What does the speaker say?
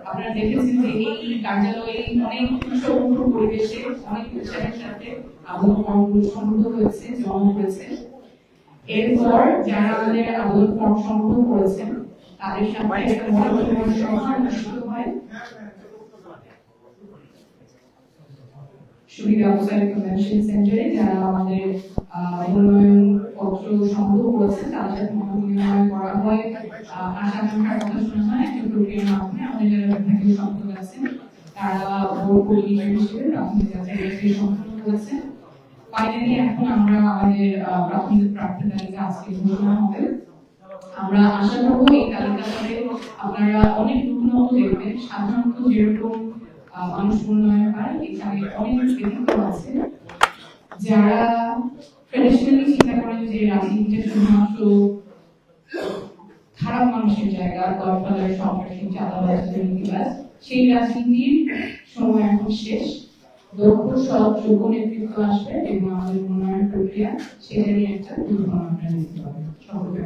আপনারা দেখেছেন যে এই কার্যালয়ে অনেক উৎসবমুখর পরিবেশে অনেক উৎসাহের সাথে আদল ফর্মগুলো সংগ্রহ হয়েছে, জমা হয়েছে। এরপর যারা আমাদের আদল ফর্ম সংগ্রহ করেছেন তাদের সাথে একটা মনোনয়ন সভা অনুষ্ঠিত হয় সুবিধা অবস্থায় কনভেনশন সেন্টারে। যারা আমাদের মনোনয়ন পত্র সংগ্রহ করেছেন তাদের সাথে মনোনয়ন করা হয়, আশা আকাঙ্ক্ষার কথা শোনা হয় একটি প্রক্রিয়ার মাধ্যমে। আমাদের যারা বিভাগীয় সম্পাদক আছেন তারা বোর্ড কোঅর্ডিনেটর হিসেবে প্রাথমিক যাচাই সম্পন্ন করেছেন। ফাইনালি এখন আমরা আমাদের প্রাথমিক প্রার্থী তালিকা আজকে ঘোষণা হবে। আমরা আশা করবো এই তালিকাতে আপনারা অনেক নতুনত্ব দেখবেন। সাধারণত যেরকম মানুষ উন্নয়ন হয় এখানে অনেক ব্যক্তিত্ব আছে যারা ট্রেডিশনালি চিন্তা করেন যে রাজনীতিটা শুধুমাত্র খারাপ মানুষের জায়গা, গডফাদার, সন্ত্রাসী, চাঁদাবাজ, দুর্নীতিবাজ। সেই রাজনীতির সময় এখন শেষ। দক্ষ, সৎ, যোগ্য নেতৃত্ব আসবে এবং আমাদের উন্নয়ন প্রক্রিয়া সেটারই একটা দুর্ঘটনা নিতে হবে। সকলকে